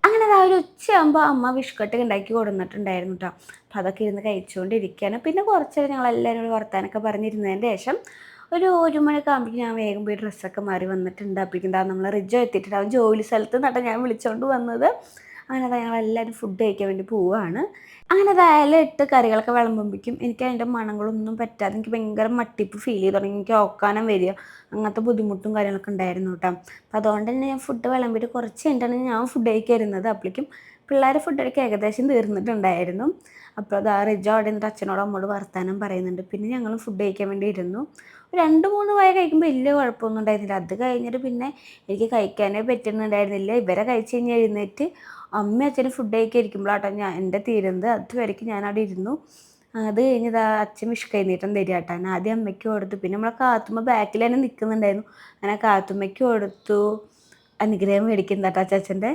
അങ്ങനെ ആ ഒരു ഉച്ചയാകുമ്പോൾ അമ്മ ബിസ്ക്കറ്റ് ഉണ്ടാക്കി കൊടുന്നിട്ടുണ്ടായിരുന്നു കേട്ടോ. അപ്പോൾ അതൊക്കെ ഇരുന്ന് കഴിച്ചുകൊണ്ടിരിക്കുകയാണ്. പിന്നെ കുറച്ച് ഞങ്ങളെല്ലാവരും കൂടി വർത്താനൊക്കെ പറഞ്ഞിരുന്നതിന് ശേഷം ഒരു മണിയൊക്കെ ആകുമ്പോഴേക്കും ഞാൻ വേഗം പോയി ഡ്രസ്സൊക്കെ മാറി വന്നിട്ടുണ്ട്. അപ്പോഴേക്കും നമ്മൾ റിജോ എത്തിയിട്ടുണ്ട്. അവൻ ജോലി സ്ഥലത്ത് നിന്നിട്ട് ഞാൻ വിളിച്ചുകൊണ്ട് വന്നത്. അങ്ങനെ ഞങ്ങളെല്ലാവരും ഫുഡ് കഴിക്കാൻ വേണ്ടി പോവുകയാണ്. അങ്ങനെ അതായാലും 8 കറികളൊക്കെ വിളമ്പുമ്പോഴേക്കും എനിക്ക് അതിൻ്റെ മണങ്ങളൊന്നും പറ്റാതെ എനിക്ക് ഭയങ്കര മട്ടിപ്പ് ഫീൽ ചെയ്ത് തുടങ്ങി. എനിക്ക് ഓക്കാനം വരിക അങ്ങനത്തെ ബുദ്ധിമുട്ടും കാര്യങ്ങളൊക്കെ ഉണ്ടായിരുന്നു കേട്ടോ. അപ്പോൾ അതുകൊണ്ട് തന്നെ ഞാൻ ഫുഡ് വിളമ്പിയിട്ട് കുറച്ച് കഴിഞ്ഞിട്ടാണ് ഞാൻ ഫുഡ് കഴിക്കാതിരുന്നത്. അപ്പോഴേക്കും പിള്ളേർ ഫുഡ് കഴിക്കാൻ ഏകദേശം തീർന്നിട്ടുണ്ടായിരുന്നു. അപ്പോൾ അത് ആ റിജോ അവിടെ നിന്നിട്ട് അച്ഛനോടും അമ്മോട് വർത്താനം പറയുന്നുണ്ട്. പിന്നെ ഞങ്ങൾ ഫുഡ് കഴിക്കാൻ വേണ്ടി ഇരുന്നു. 2-3 വായ കഴിക്കുമ്പോൾ വലിയ കുഴപ്പമൊന്നും ഉണ്ടായിരുന്നില്ല. അത് കഴിഞ്ഞിട്ട് പിന്നെ എനിക്ക് കഴിക്കാനേ പറ്റുന്നുണ്ടായിരുന്നില്ല. ഇവരെ കഴിച്ച് കഴിഞ്ഞ് എഴുന്നേറ്റ് അമ്മയും അച്ഛനും ഫുഡ് കഴിക്കാൻ ഇരിക്കുമ്പോഴാട്ടോ എൻ്റെ തീരുന്നത്. അതുവരേക്കും ഞാനവിടെ ഇരുന്നു. അത് കഴിഞ്ഞ് അച്ഛൻ വിഷു കൈനീട്ടം തരിക കേട്ടോ. ഞാൻ ആദ്യം അമ്മയ്ക്ക് കൊടുത്തു. പിന്നെ നമ്മളെ കാത്തുമ്മ ബാക്കിൽ തന്നെ നിൽക്കുന്നുണ്ടായിരുന്നു. അങ്ങനെ കാത്തുമ്മയ്ക്ക് കൊടുത്തു. അനുഗ്രഹം മേടിക്കുന്നത് കേട്ടോ അച്ചാച്ചൻ്റെ.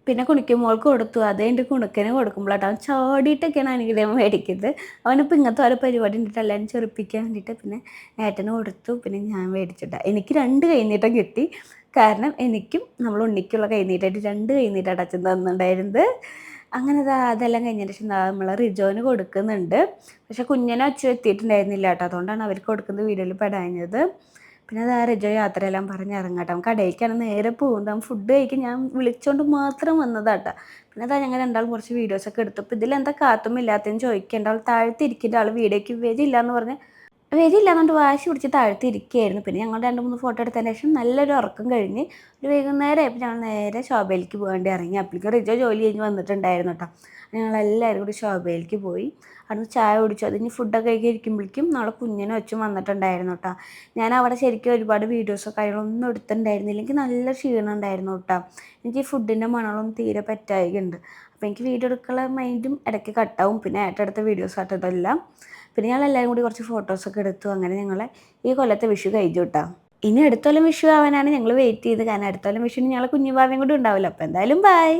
പിന്നെ കുണിക്കുമോൾക്ക് കൊടുത്തു. അത് കഴിഞ്ഞിട്ട് കുണുക്കന് കൊടുക്കുമ്പോഴാട്ടോ അവൻ ചാടിയിട്ടൊക്കെയാണ് അനുഗ്രഹം മേടിക്കുന്നത്. അവനിപ്പോൾ ഇങ്ങനത്തെ ഓരോ പരിപാടി ഉണ്ടിട്ട് എല്ലാവരും ചെറുപ്പിക്കാൻ വേണ്ടിയിട്ട് പിന്നെ ഏട്ടന് കൊടുത്തു. പിന്നെ ഞാൻ മേടിച്ചിട്ടാ. എനിക്ക് 2 കൈനീട്ടം കിട്ടി. കാരണം എനിക്കും നമ്മൾ ഉണ്ണിക്കുള്ള കൈനീട്ടമായിട്ട് 2 കൈനീട്ടമാണ് അച്ഛൻ തന്നിട്ടുണ്ടായിരുന്നത്. അങ്ങനെ അതെല്ലാം കഴിഞ്ഞതിന് ശേഷം നമ്മൾ റിജോന് കൊടുക്കുന്നുണ്ട്. പക്ഷെ കുഞ്ഞിനെ അച്ഛൻ എത്തിയിട്ടുണ്ടായിരുന്നില്ല കേട്ടോ. അതുകൊണ്ടാണ് അവർക്ക് കൊടുക്കുന്നത് വീഡിയോയിൽ പെടാഞ്ഞത്. പിന്നെ റിജോ യാത്രയെല്ലാം പറഞ്ഞ് ഇറങ്ങാട്ടോ. കടയിലേക്കാണ് നേരെ പോകുന്നത്. അവൻ ഫുഡ് കഴിക്കാൻ ഞാൻ വിളിച്ചുകൊണ്ട് മാത്രം വന്നതാട്ടോ. പിന്നെ ഞങ്ങൾ രണ്ടാളും കുറച്ച് വീഡിയോസൊക്കെ എടുത്തു. അപ്പോൾ ഇതിലെന്താ കാത്തുമില്ലാത്തതെന്ന് ചോദിക്കേണ്ട. ആൾ താഴത്തിരിക്കേണ്ട ആൾ വീഡിയോയ്ക്ക് വരില്ല എന്ന് പറഞ്ഞ് വരില്ലാന്നുകൊണ്ട് വാശി പിടിച്ച് താഴ്ത്തിയിരിക്കുകയായിരുന്നു. പിന്നെ ഞങ്ങൾ 2-3 ഫോട്ടോ എടുത്തതിന് ശേഷം നല്ലൊരു ഉറക്കം കഴിഞ്ഞ് ഒരു വൈകുന്നേരം ആയപ്പോൾ ഞങ്ങൾ നേരെ ശോഭയിലേക്ക് പോകേണ്ടി ഇറങ്ങി. അപ്പോഴേക്കും റിജോ ജോലി കഴിഞ്ഞ് വന്നിട്ടുണ്ടായിരുന്നു കേട്ടോ. ഞങ്ങളെല്ലാവരും കൂടി ശോഭയിലേക്ക് പോയി. അവിടുന്ന് ചായ കുടിച്ചു. അതിന് ഫുഡൊക്കെ കഴിക്കാൻ ഇരിക്കുമ്പോഴേക്കും നാളെ കുഞ്ഞിനും അച്ഛൻ വന്നിട്ടുണ്ടായിരുന്നു കേട്ടോ. ഞാൻ അവിടെ ശരിക്കും ഒരുപാട് വീഡിയോസോ കാര്യങ്ങളൊന്നും എടുത്തിട്ടുണ്ടായിരുന്നില്ല. എനിക്ക് നല്ല ക്ഷീണം ഉണ്ടായിരുന്നു കേട്ടോ. എനിക്ക് ഈ ഫുഡിൻ്റെ മണമൊന്നും തീരെ പറ്റായികയുണ്ട്. അപ്പോൾ എനിക്ക് വീഡിയോ എടുക്കാനുള്ള മൈൻഡും ഇടയ്ക്ക് കട്ടാവും. പിന്നെ ഏട്ടെടുത്ത വീഡിയോസ് ആയിട്ട് ഇതെല്ലാം. പിന്നെ ഞങ്ങളെല്ലാവരും കൂടി കുറച്ച് ഫോട്ടോസൊക്കെ എടുത്തു. അങ്ങനെ ഞങ്ങളെ ഈ കൊല്ലത്തെ വിഷു കഴിഞ്ഞു കേട്ടോ. ഇനി അടുത്ത കൊല്ലം വിഷു ആവാനാണ് ഞങ്ങൾ വെയിറ്റ് ചെയ്ത്. കാരണം അടുത്ത കൊല്ലം വിഷുവിന് ഞങ്ങളെ കുഞ്ഞുവാവയും കൂടി ഉണ്ടാവില്ല. അപ്പോൾ എന്തായാലും ബൈ.